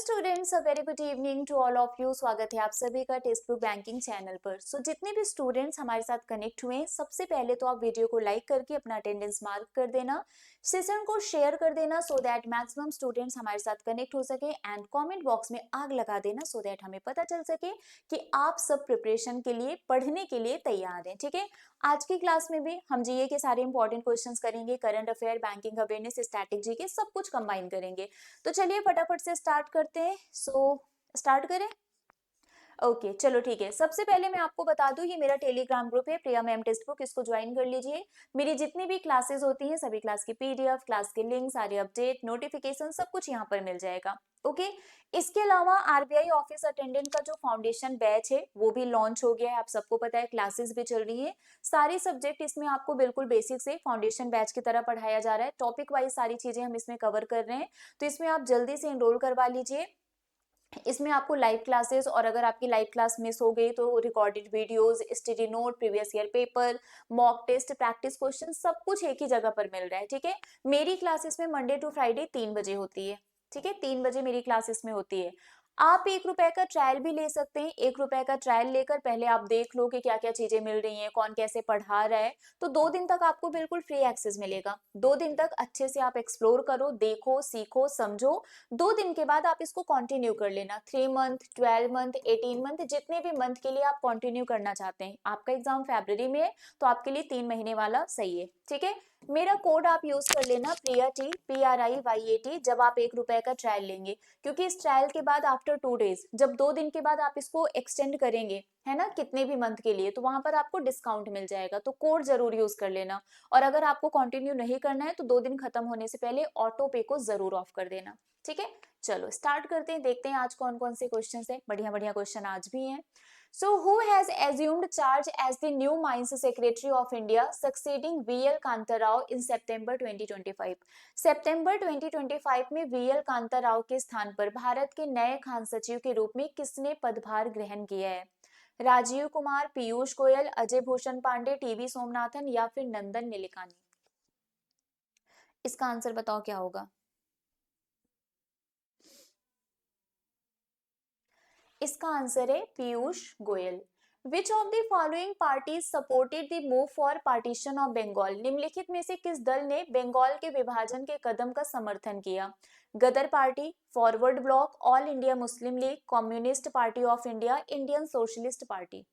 Students, a very good evening to all of you. स्वागत है आप सभी का टेक्स्ट बुक बैंकिंग चैनल पर। जितने भी स्टूडेंट्स हमारे साथ कनेक्ट हुए हैं, सबसे पहले तो आप वीडियो को लाइक करके अपना अटेंडेंस मार्क कर देना, सेशन को शेयर कर देना सो दैट मैक्सिमम स्टूडेंट्स हमारे साथ कनेक्ट हो सके, एंड कमेंट बॉक्स में आग लगा देना सो दैट हमें पता चल सके कि आप सब प्रिपरेशन के लिए, पढ़ने के लिए तैयार हैं। ठीक है, आज की क्लास में भी हम जीए के सारे इंपॉर्टेंट क्वेश्चंस करेंगे, current affair, banking awareness, static GK, सब कुछ कंबाइन करेंगे। तो चलिए फटाफट से स्टार्ट करते हैं। स्टार्ट करें। ओके चलो ठीक है। सबसे पहले मैं आपको बता दूं, ये मेरा टेलीग्राम ग्रुप है प्रिया मैम टेक्स्ट बुक, इसको ज्वाइन कर लीजिए। मेरी जितनी भी क्लासेस होती हैं, सभी क्लास की पीडीएफ, क्लास के लिंक, सारे अपडेट, नोटिफिकेशन, सब कुछ यहाँ पर मिल जाएगा। ओके, इसके अलावा आरबीआई ऑफिस अटेंडेंट का जो फाउंडेशन बैच है वो भी लॉन्च हो गया है, आप सबको पता है। क्लासेस भी चल रही है, सारे सब्जेक्ट इसमें आपको बिल्कुल बेसिक से फाउंडेशन बैच की तरह पढ़ाया जा रहा है। टॉपिक वाइज सारी चीजें हम इसमें कवर कर रहे हैं, तो इसमें आप जल्दी से एनरोल करवा लीजिए। इसमें आपको लाइव क्लासेस, और अगर आपकी लाइव क्लास मिस हो गई तो recorded videos, study note, previous year paper, mock test, practice question, सब कुछ एक ही जगह पर मिल रहा है। ठीक है, मेरी क्लासेस में मंडे टू फ्राइडे 3 बजे होती है। ठीक है, 3 बजे मेरी क्लासेस में होती है। आप 1 रुपए का ट्रायल भी ले सकते हैं। 1 रुपए का ट्रायल लेकर पहले आप देख लो कि क्या क्या चीजें मिल रही हैं, कौन कैसे पढ़ा रहा है। तो 2 दिन तक आपको बिल्कुल फ्री एक्सेस मिलेगा। 2 दिन तक अच्छे से आप एक्सप्लोर करो, देखो, सीखो, समझो। 2 दिन के बाद आप इसको कंटिन्यू कर लेना। 3 मंथ, 12 मंथ, 18 मंथ, जितने भी मंथ के लिए आप कंटिन्यू करना चाहते हैं। आपका एग्जाम फरवरी में है, तो आपके लिए 3 महीने वाला सही है। ठीक है, मेरा कोड आप यूज कर लेना, प्रिया टी, PRIYAT, जब आप 1 रुपए का ट्रायल लेंगे। क्योंकि इस ट्रायल के बाद आफ्टर 2 डेज, जब 2 दिन के बाद आप इसको एक्सटेंड करेंगे, है ना, कितने भी मंथ के लिए, तो वहां पर आपको डिस्काउंट मिल जाएगा। तो कोड जरूर यूज कर लेना। और अगर आपको कंटिन्यू नहीं करना है तो 2 दिन खत्म होने से पहले ऑटो पे को जरूर ऑफ कर देना। ठीक है, चलो स्टार्ट करते हैं, देखते हैं आज कौन कौन से क्वेश्चन है। बढ़िया बढ़िया क्वेश्चन आज भी हैं। So who has assumed charge as the new Mines Secretary of India, succeeding VL Kanta Rao in September 2025? सितंबर 2025 में VL कांता राव के स्थान पर भारत के नए खान सचिव के रूप में किसने पदभार ग्रहण किया है? राजीव कुमार, पीयूष गोयल, अजय भूषण पांडे, टीवी सोमनाथन या फिर नंदन निलेकानी? इसका आंसर बताओ क्या होगा। इसका आंसर है Piyush Goyal. Which of the following parties supported the move for partition of Bengal? निम्नलिखित में से किस दल ने बंगाल के विभाजन के कदम का समर्थन किया? Ghadar party, forward bloc, all India Muslim league, communist party of India, Indian socialist party?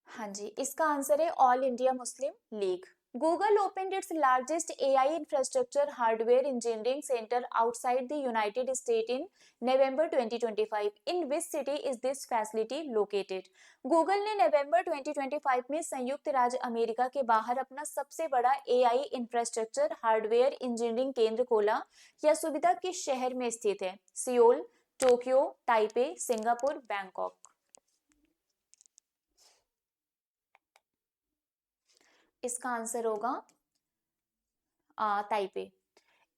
हाँ जी, इसका आंसर है all India Muslim league. Google opened its largest AI infrastructure hardware engineering center outside the United States in November 2025. In which city is this facility located? Google ने नवंबर 2025 में संयुक्त राज्य America के बाहर अपना सबसे बड़ा AI इंफ्रास्ट्रक्चर हार्डवेयर इंजीनियरिंग केंद्र खोला। यह सुविधा किस शहर में स्थित है? Seoul, Tokyo, Taipei, Singapore, Bangkok? इसका आंसर होगा Taipei.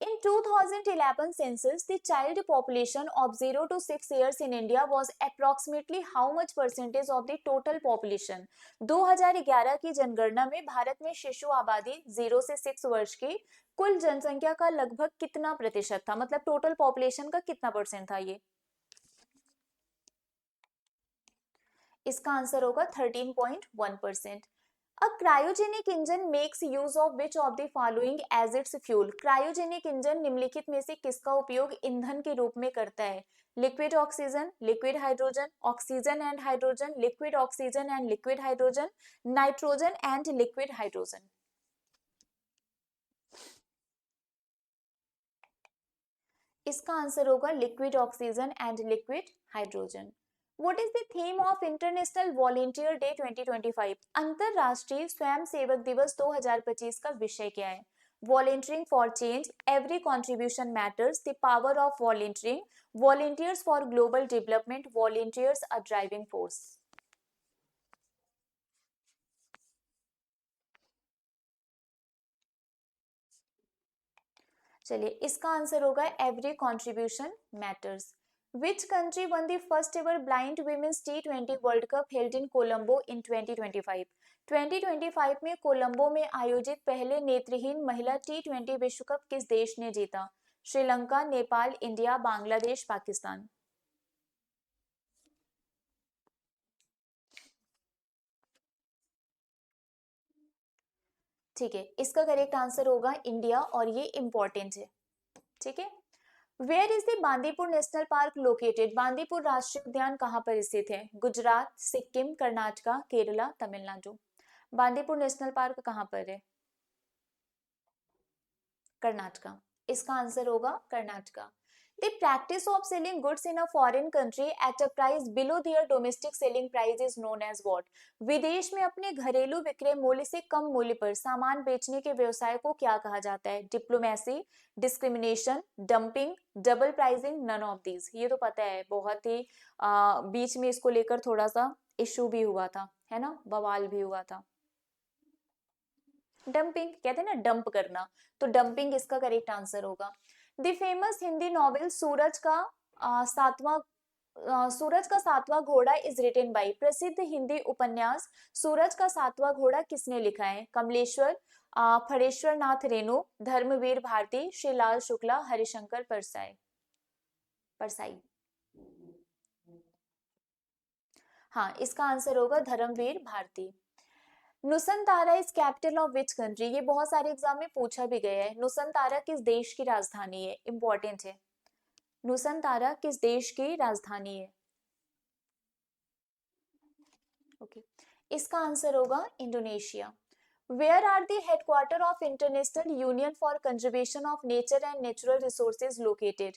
In 2011 census, the child population of 0 to 6 years in India was approximately how much percentage of the total population? 2011 की जनगणना में भारत में शिशु आबादी 0 से 6 वर्ष की कुल जनसंख्या का लगभग कितना प्रतिशत था? मतलब टोटल पॉपुलेशन का कितना परसेंट था ये? इसका आंसर होगा 13.1%। A cryogenic engine makes use of which of the following as its fuel? Cryogenic engine निम्नलिखित में से किसका उपयोग ईंधन के रूप में करता है? Liquid oxygen, liquid hydrogen, oxygen and hydrogen, liquid oxygen and liquid hydrogen, nitrogen and liquid hydrogen? इसका आंसर होगा liquid oxygen and liquid hydrogen. What is the theme of International Volunteer Day 2025? अंतरराष्ट्रीय स्वयंसेवक दिवस 2025 का विषय क्या है? Volunteering for change, every contribution matters, the power of volunteering, volunteers for global development, volunteers a driving force? चलिए, इसका answer होगा every contribution matters. Which country won the first ever blind women's T20 World Cup held in Colombo in 2025? 2025 में कोलंबो में आयोजित पहले नेत्रहीन महिला T20 विश्व कप किस देश ने जीता? श्रीलंका, नेपाल, इंडिया, बांग्लादेश, पाकिस्तान। ठीक है, इसका करेक्ट आंसर होगा इंडिया और ये इंपॉर्टेंट है। ठीक है, where is the Bandipur national park located? Bandipur राष्ट्रीय उद्यान कहाँ पर स्थित है? गुजरात, सिक्किम, कर्नाटका, केरला, तमिलनाडु। बांदीपुर नेशनल पार्क कहाँ पर है? कर्नाटका। इसका आंसर होगा Karnataka. The practice of selling goods in a foreign country at a price below their domestic selling price is known as what? विदेश में अपने घरेलू विक्रय मूल्य से कम मूल्य पर सामान बेचने के व्यवसाय को क्या कहा जाता है? Diplomacy, discrimination, dumping, double pricing, none of these. ये तो पता है, बहुत ही बीच में इसको लेकर थोड़ा सा इश्यू भी हुआ था, है ना, बवाल भी हुआ था। डंपिंग कहते हैं ना, डंप करना, तो डंपिंग इसका करेक्ट आंसर होगा। द फेमस हिंदी नॉवेल सूरज का सातवां घोड़ा इज रिटन बाय? प्रसिद्ध हिंदी उपन्यास सूरज का सातवां घोड़ा किसने लिखा है? कमलेश्वर, फणेश्वर नाथ रेणु, धर्मवीर भारती, श्रीलाल शुक्ला, हरिशंकर परसाई। हाँ, इसका आंसर होगा Dharamvir Bharati. Nusantara is capital of which country? ये बहुत सारे एग्जाम में पूछा भी गया है। नुसंतारा किस देश की राजधानी है? इंपॉर्टेंट है। नुसंतारा किस देश की राजधानी है? ओके, इसका आंसर होगा Indonesia. Where are the headquarter of international union for conservation of nature and natural resources located?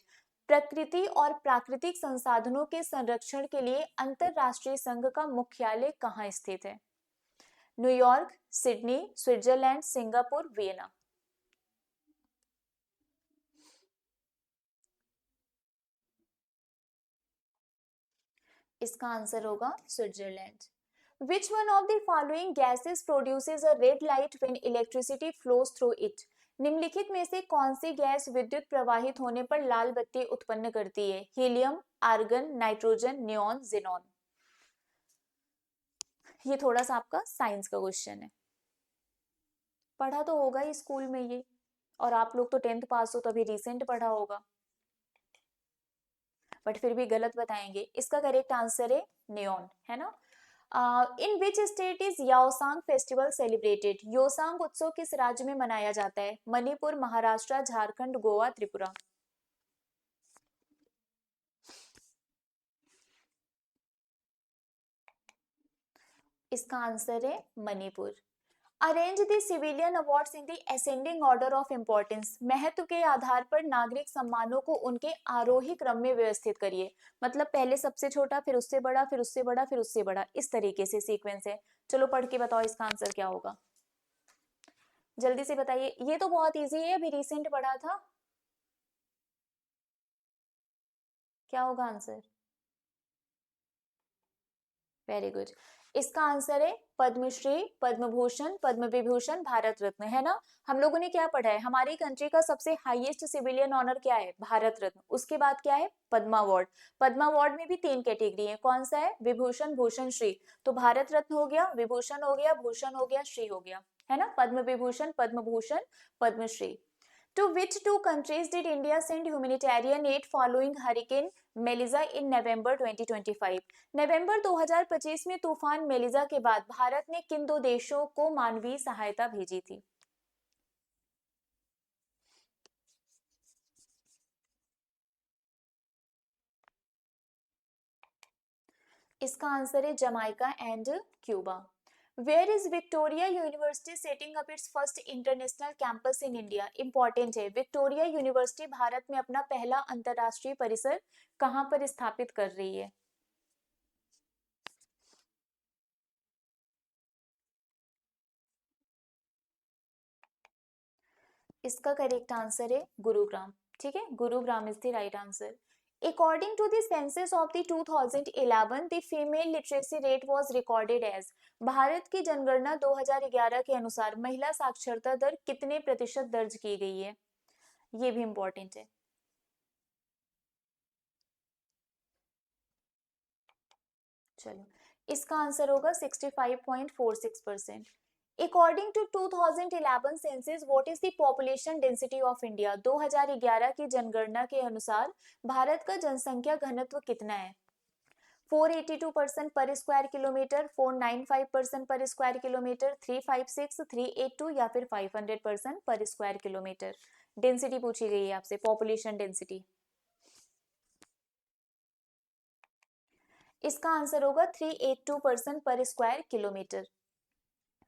प्रकृति और प्राकृतिक संसाधनों के संरक्षण के लिए अंतरराष्ट्रीय संघ का मुख्यालय कहाँ स्थित है? New York, Sydney, Switzerland, Singapore, Vienna. इसका आंसर होगा Switzerland. Which one of the following gases produces a red light when electricity flows through it? निम्नलिखित में से कौन सी गैस विद्युत प्रवाहित होने पर लाल बत्ती उत्पन्न करती है? Helium, argon, nitrogen, neon, xenon. ये थोड़ा सा आपका साइंस का क्वेश्चन है, पढ़ा तो होगा ही स्कूल में ये, और आप लोग तो 10th पास हो, तभी रिसेंट पढ़ा होगा, बट फिर भी गलत बताएंगे। इसका करेक्ट आंसर है नियॉन, है ना। In which state is Yaoshang festival celebrated? Yaoshang उत्सव किस राज्य में मनाया जाता है? मणिपुर, महाराष्ट्र, झारखंड, गोवा, त्रिपुरा। इसका आंसर है Manipur. Arrange the civilian awards in the ascending order of importance? महत्व के आधार पर नागरिक सम्मानों को उनके आरोही क्रम में व्यवस्थित करिए। मतलब पहले सबसे छोटा, फिर उससे बड़ा, फिर उससे बड़ा, फिर उससे बड़ा, इस तरीके से सीक्वेंस है। चलो पढ़ के बताओ इसका आंसर क्या होगा, जल्दी से बताइए। ये तो बहुत इजी है, अभी रिसेंट पढ़ा था। क्या होगा आंसर? Very good. इसका आंसर है पद्मश्री, पद्म भूषण, पद्म विभूषण, भारत रत्न, है ना। हम लोगों ने क्या पढ़ा है? हमारी कंट्री का सबसे हाईएस्ट सिविलियन ऑनर क्या है? भारत रत्न। उसके बाद क्या है? पद्मा अवार्ड। पद्मा अवार्ड में भी 3 कैटेगरी है, कौन सा है? विभूषण, भूषण, श्री। तो भारत रत्न हो गया, विभूषण हो गया, भूषण हो गया, श्री हो गया, है ना। Padma Vibhushan, Padma Bhushan, Padmashri. To which two countries did India send humanitarian aid following Hurricane Melissa in November 2025? नवंबर 2025 में तूफान मेलिजा के बाद भारत ने किन 2 देशों को मानवीय सहायता भेजी थी? इसका आंसर है Jamaica and Cuba. Where is Victoria university setting up its first international campus in India? Important है, विक्टोरिया यूनिवर्सिटी भारत में अपना पहला अंतरराष्ट्रीय परिसर कहां पर स्थापित कर रही है? इसका करेक्ट आंसर है गुरुग्राम। ठीक है, Gurugram is the right answer. According to the census of the 2011, the female literacy rate was recorded as? Bharat की जनगणना 2011 के अनुसार महिला साक्षरता दर कितने प्रतिशत दर्ज की गई है? ये भी इंपॉर्टेंट है। चलो, इसका आंसर होगा 65.46%। According to 2011 census, what is the population density of India? 2011 की जनगणना के अनुसार भारत का जनसंख्या घनत्व कितना है? 482% पर स्क्वायर किलोमीटर, 495% पर स्क्वायर किलोमीटर, 356, 382 या फिर 500% पर स्क्वायर किलोमीटर? डेंसिटी पूछी गई है आपसे, पॉपुलेशन डेंसिटी। इसका आंसर होगा 382% पर square kilometre.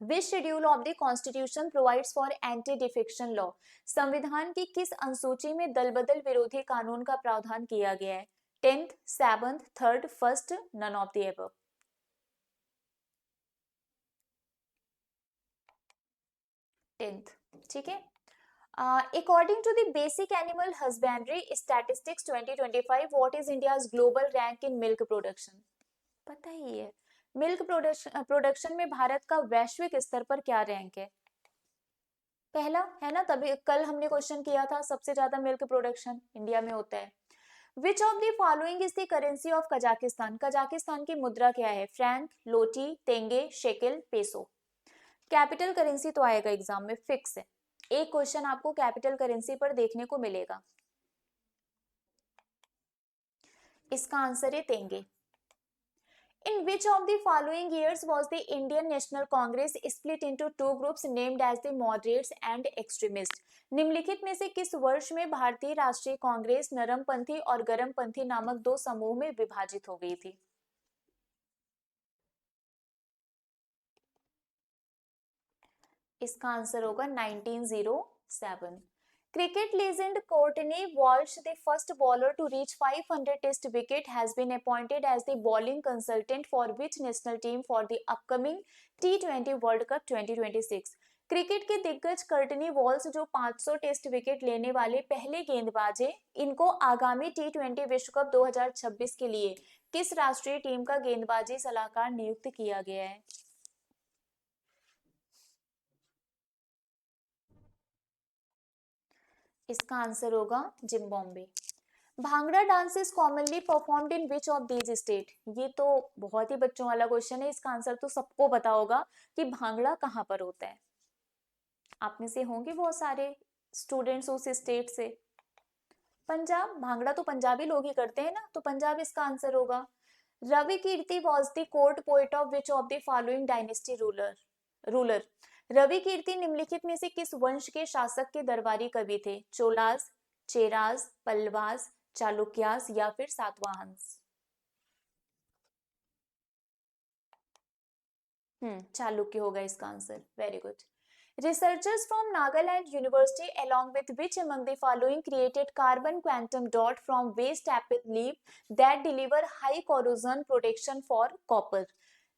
Which schedule of the constitution provides for anti defection law? संविधान की किस अनुसूची में दल बदल विरोधी कानून का प्रावधान किया गया है? 10th, 7th, 3rd, 1st, none of the above? 10th, ठीक है। According to the basic animal husbandry statistics 2025, what is India's global rank in milk production? पता ही है। मिल्क प्रोडक्शन में भारत का वैश्विक स्तर पर क्या रैंक है? पहला है ना, तभी कल हमने क्वेश्चन किया था, सबसे ज्यादा मिल्क प्रोडक्शन इंडिया में होता है। विच of the following is the currency of Kazakhstan? Kazakhstan की मुद्रा क्या है? फ्रैंक, लोटी, तेंगे, शेकिल, पेसो? कैपिटल करेंसी तो आएगा एग्जाम में, फिक्स है। एक क्वेश्चन आपको कैपिटल करेंसी पर देखने को मिलेगा। इसका आंसर है तेंगे। In which of the following years was the Indian National Congress split into two groups named as the moderates and extremists? निम्नलिखित में से किस वर्ष में भारतीय राष्ट्रीय कांग्रेस नरमपंथी और गरमपंथी नामक दो समूह में विभाजित हो गई थी? इसका आंसर होगा 1907। Cricket legend Courtney Walsh, the first bowler to reach 500 Test wicket, has been appointed as the bowling consultant for which national team for the upcoming T20 World Cup 2026? Cricket के दिग्गज कर्टनी वॉल्स, जो 500 test wicket लेने वाले पहले गेंदबाज हैं, इनको आगामी T20 विश्व कप 2026 के लिए किस राष्ट्रीय टीम का गेंदबाजी सलाहकार नियुक्त किया गया है? इसका आंसर होगा Zimbabwe. Bhangra dance is commonly performed in which of these state? ये तो बहुत ही बच्चों वाला क्वेश्चन है, इसका आंसर तो सबको पता होगा कि भांगड़ा कहाँ पर होता है। आप में से होंगे बहुत सारे स्टूडेंट्स उस स्टेट से। पंजाब, भांगड़ा तो पंजाबी लोग ही करते हैं ना, तो पंजाब इसका आंसर होगा। Ravi Kirti was the court poet of which of the following dynasty ruler? Ravi Kirti निम्नलिखित में से किस वंश के शासक के दरबारी कवि थे? चोलास, चेरास, पल्लवास, चालुक्यास या फिर सातवाहंस? चालुक्य होगा इसका answer. Very good. Researchers from Nagaland University, along with which among the following created carbon quantum dot from waste apple leaf that deliver high corrosion protection for copper?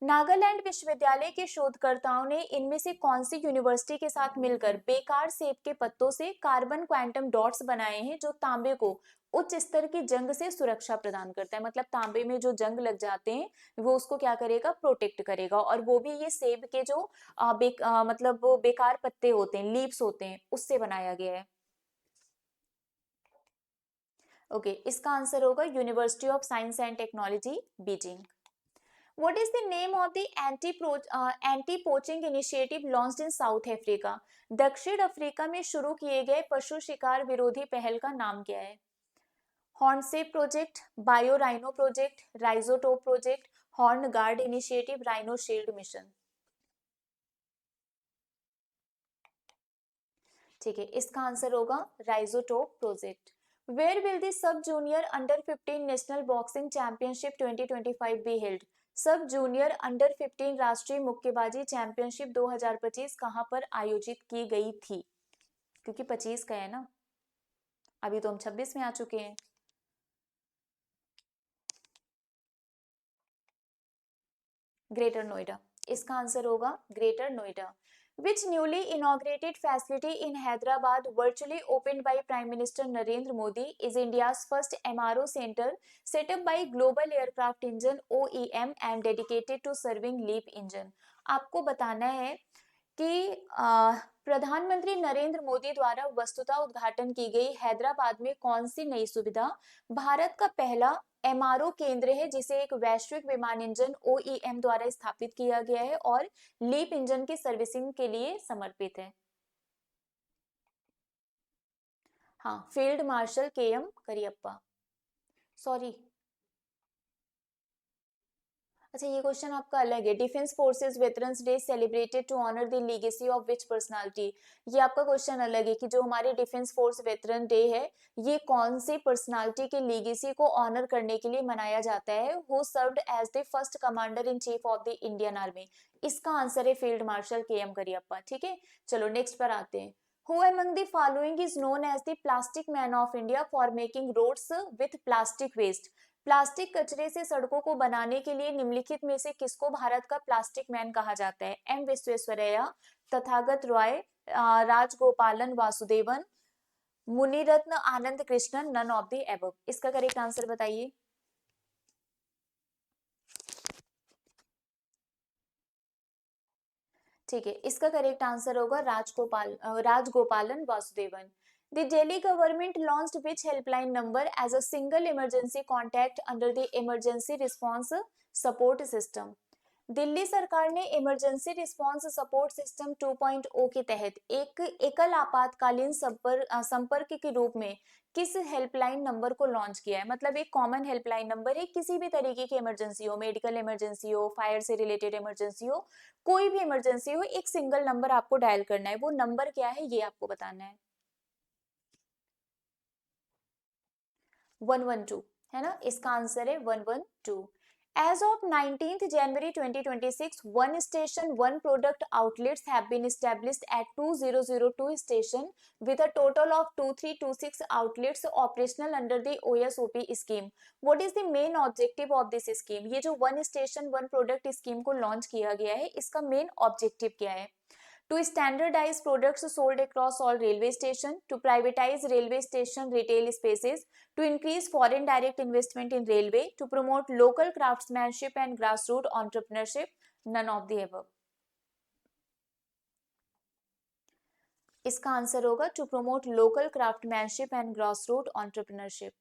Nagaland विश्वविद्यालय के शोधकर्ताओं ने इनमें से कौन सी यूनिवर्सिटी के साथ मिलकर बेकार सेब के पत्तों से कार्बन क्वांटम डॉट्स बनाए हैं, जो तांबे को उच्च स्तर की जंग से सुरक्षा प्रदान करता है? मतलब तांबे में जो जंग लग जाते हैं वो उसको क्या करेगा? प्रोटेक्ट करेगा। और वो भी ये सेब के जो मतलब वो बेकार पत्ते होते हैं, लीव्स होते हैं, उससे बनाया गया है। ओके, इसका आंसर होगा university of science and technology, Beijing. What is the name of the anti-poaching initiative launched in South Africa? दक्षिण अफ्रीका में शुरू किए गए पशु शिकार विरोधी पहल का नाम क्या है? Hornsafe project, bio rhino project, Rhisotope project, horn guard initiative, rhino shield mission? ठीक है, इसका आंसर होगा Rhisotope project. Where will the sub junior under 15 national boxing championship 2025 be held? Sub junior under 15 राष्ट्रीय मुक्केबाजी चैंपियनशिप 2025 कहां पर आयोजित की गई थी? क्योंकि 25 का है ना, अभी तो हम 26 में आ चुके हैं। ग्रेटर नोएडा, इसका आंसर होगा greater Noida. Which newly inaugurated facility in Hyderabad, virtually opened by Prime Minister Narendra Modi, is India's first MRO center set up by Global Aircraft Engine OEM and dedicated to serving LEAP engine? आपको बताना है कि प्रधानमंत्री नरेंद्र मोदी द्वारा वस्तुतः उद्घाटन की गई हैदराबाद में कौन सी नई सुविधा भारत का पहला एमआरओ केंद्र है जिसे एक वैश्विक विमान इंजन ओईएम द्वारा स्थापित किया गया है और लीप इंजन की सर्विसिंग के लिए समर्पित है? हाँ, field marshal KM Cariappa. Sorry, अच्छा ये क्वेश्चन आपका अलग है। Defence forces veterans day celebrated to honour the legacy of which personality. ये आपका क्वेश्चन अलग है कि जो हमारे डिफेंस फोर्स वेटरन डे है ये कौन सी पर्सनालिटी के लीगेसी को ऑनर करने के लिए मनाया जाता है। Who served as the first commander in chief of the Indian army. इसका आंसर है फील्ड मार्शल केएम करियप्पा। ठीक है, चलो नेक्स्ट पर आते हैं। Who among the following is known as the plastic man of India for making roads with plastic waste? Plastic कचरे से सड़कों को बनाने के लिए निम्नलिखित में से किसको भारत का प्लास्टिक मैन कहा जाता है? M Visvesvaraya, Tathagata Roy, Rajagopalan Vasudevan, Muniratna Anand Krishnan, none of the above. इसका करेक्ट आंसर बताइए। ठीक है, इसका करेक्ट आंसर होगा Rajagopalan Vasudevan. The Delhi government launched which helpline number as a single emergency contact under the emergency response support system? Delhi सरकार ने इमरजेंसी रिस्पांस सपोर्ट सिस्टम 2.0 के तहत एक एकल आपातकालीन संपर्क के रूप में किस हेल्पलाइन नंबर को लॉन्च किया है? मतलब एक कॉमन हेल्पलाइन नंबर है, किसी भी तरीके की इमरजेंसी हो, मेडिकल इमरजेंसी हो, फायर से रिलेटेड इमरजेंसी हो, कोई भी इमरजेंसी हो, एक सिंगल नंबर आपको डायल करना है। वो नंबर क्या है ये आपको बताना है। 112 है ना, इसका आंसर है 112। As of 19th January 2026, one station, one product outlets have been established at 2002 station with a total of 2326 outlets operational under the OSOP scheme. What is the main objective of this scheme? ये जो one station, one product scheme को launch किया गया है, इसका main objective क्या है? To standardize products sold across all railway stations, to privatize railway station retail spaces, to increase foreign direct investment in railway, to promote local craftsmanship and grassroots entrepreneurship, none of the above. इसका answer होगा to promote local craftsmanship and grassroots entrepreneurship.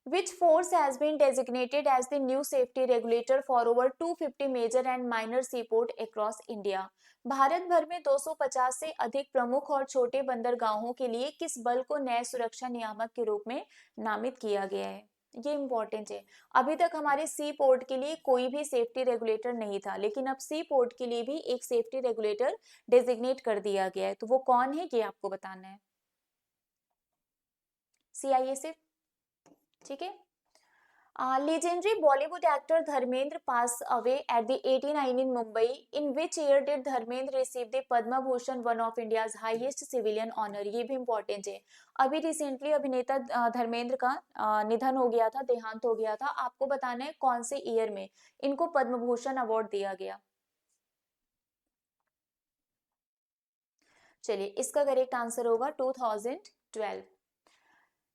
Which force has been designated as the new safety regulator for over 250 major and minor seaport across India? Bharat भर में 250 से अधिक प्रमुख और छोटे बंदरगाहों के लिए किस बल को नए सुरक्षा नियामक के रूप में नामित किया गया है? ये इंपॉर्टेंट है। अभी तक हमारे सी पोर्ट के लिए कोई भी सेफ्टी रेगुलेटर नहीं था, लेकिन अब सी पोर्ट के लिए भी एक सेफ्टी रेगुलेटर डेजिग्नेट कर दिया गया है। तो वो कौन है ये आपको बताना है। CISF। ठीक है। Legendary Bollywood actor Dharmendra passed away at the 89 in Mumbai. In which year did Dharmendra receive the Padma Bhushan, one of India's highest civilian honor? ये भी important है। अभी रिसेंटली अभिनेता धर्मेंद्र का निधन हो गया था, देहांत हो गया था। आपको बताना है कौन से ईयर में इनको पद्म भूषण अवार्ड दिया गया। चलिए, इसका करेक्ट आंसर होगा 2012।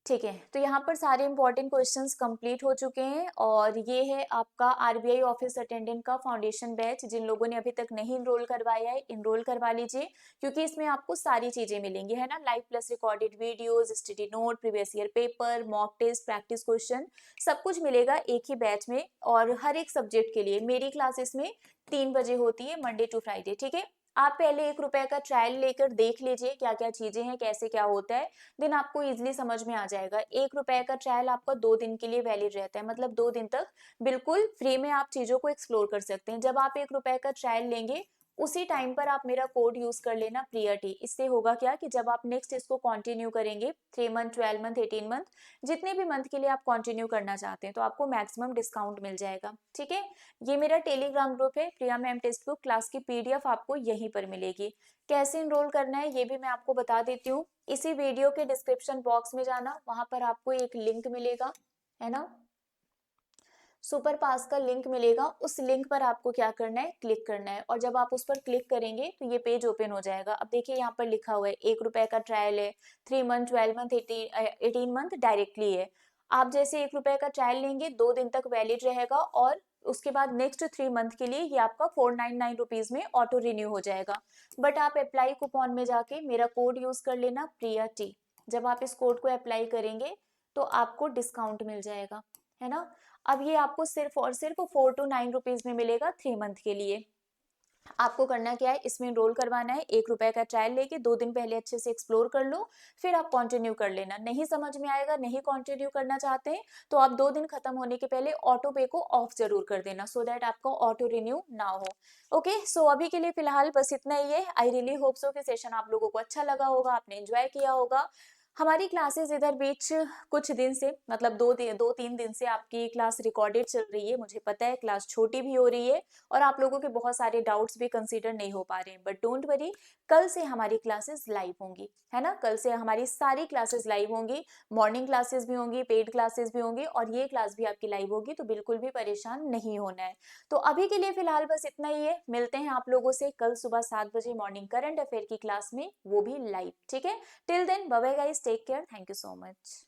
ठीक है, तो यहाँ पर सारे इंपॉर्टेंट क्वेश्चंस कंप्लीट हो चुके हैं और ये है आपका आरबीआई ऑफिस अटेंडेंट का फाउंडेशन बैच। जिन लोगों ने अभी तक नहीं इनरोल करवाया है, इनरोल करवा लीजिए, क्योंकि इसमें आपको सारी चीजें मिलेंगी, है ना। Live plus recorded videos, study note, previous year paper, mock test, practice question, सब कुछ मिलेगा एक ही बैच में। और हर एक सब्जेक्ट के लिए मेरी क्लासेस में 3 बजे होती है, मंडे टू फ्राइडे। ठीक है, आप पहले 1 रुपए का ट्रायल लेकर देख लीजिए क्या क्या चीजें हैं, कैसे क्या होता है, देन आपको इजीली समझ में आ जाएगा। 1 रुपए का ट्रायल आपका 2 दिन के लिए वैलिड रहता है, मतलब 2 दिन तक बिल्कुल फ्री में आप चीजों को एक्सप्लोर कर सकते हैं। जब आप 1 रुपए का ट्रायल लेंगे उसी टाइम पर आप मेरा कोड यूज कर लेना प्रिया-टी। इससे होगा क्या कि जब आप नेक्स्ट इसको कंटिन्यू करेंगे 3 मंथ, 12 मंथ, 18 मंथ, जितने भी मंथ के लिए आप कंटिन्यू करना चाहते हैं, तो आपको मैक्सिमम डिस्काउंट मिल जाएगा। ठीक है, ये मेरा टेलीग्राम ग्रुप है, प्रिया मैम टेक्स्ट बुक क्लास की PDF आपको यहीं पर मिलेगी। कैसे इनरोल करना है ये भी मैं आपको बता देती हूँ। इसी वीडियो के डिस्क्रिप्शन बॉक्स में जाना, वहां पर आपको एक लिंक मिलेगा, है ना, सुपर पास का लिंक मिलेगा। उस लिंक पर आपको क्या करना है, क्लिक करना है, और जब आप उस पर क्लिक करेंगे तो ये पेज ओपन हो जाएगा। अब देखिए यहाँ पर लिखा हुआ है 1 रुपए का ट्रायल है, 3 मंथ, 12 मंथ, 18 मंथ डायरेक्टली है। आप जैसे 1 रुपए का ट्रायल लेंगे 2 दिन तक वैलिड रहेगा, और उसके बाद नेक्स्ट 3 मंथ के लिए ये आपका 499 रुपीज में ऑटो रिन्यू हो जाएगा। बट आप अप्लाई कूपन में जाके मेरा कोड यूज कर लेना, प्रिया टी। जब आप इस कोड को अप्लाई करेंगे तो आपको डिस्काउंट मिल जाएगा। है ना। अब ये आपको सिर्फ और सिर्फ 4 to 9 रुपीज में मिलेगा 3 मंथ के लिए। आपको करना क्या है, इसमें एनरोल करवाना है, 1 रुपए का ट्रायल लेके 2 दिन पहले अच्छे से एक्सप्लोर कर लो, फिर आप कंटिन्यू कर लेना। नहीं समझ में आएगा, नहीं कंटिन्यू करना चाहते हैं, तो आप 2 दिन खत्म होने के पहले ऑटो पे को ऑफ जरूर कर देना, सो दैट आपका ऑटो रिन्यू ना हो। ओके, सो अभी के लिए फिलहाल बस इतना ही है। आई रियली होप सो कि सेशन आप लोगों को अच्छा लगा होगा, आपने एंजॉय किया होगा। हमारी क्लासेस इधर बीच कुछ दिन से, मतलब 2-3 दिन से आपकी क्लास रिकॉर्डेड चल रही है, मुझे पता है क्लास छोटी भी हो रही है और आप लोगों के बहुत सारे डाउट्स भी कंसीडर नहीं हो पा रहे हैं, बट डोंट वरी, कल से हमारी क्लासेस लाइव होंगी, है ना। कल से हमारी सारी क्लासेस लाइव होंगी, मॉर्निंग क्लासेस भी होंगी, पेड क्लासेस भी होंगी, और ये क्लास भी आपकी लाइव होगी, तो बिल्कुल भी परेशान नहीं होना है। तो अभी के लिए फिलहाल बस इतना ही है, मिलते हैं आप लोगों से कल सुबह 7 बजे मॉर्निंग करंट अफेयर की क्लास में, वो भी लाइव, ठीक है। Till then bye bye guys, take care, thank you so much.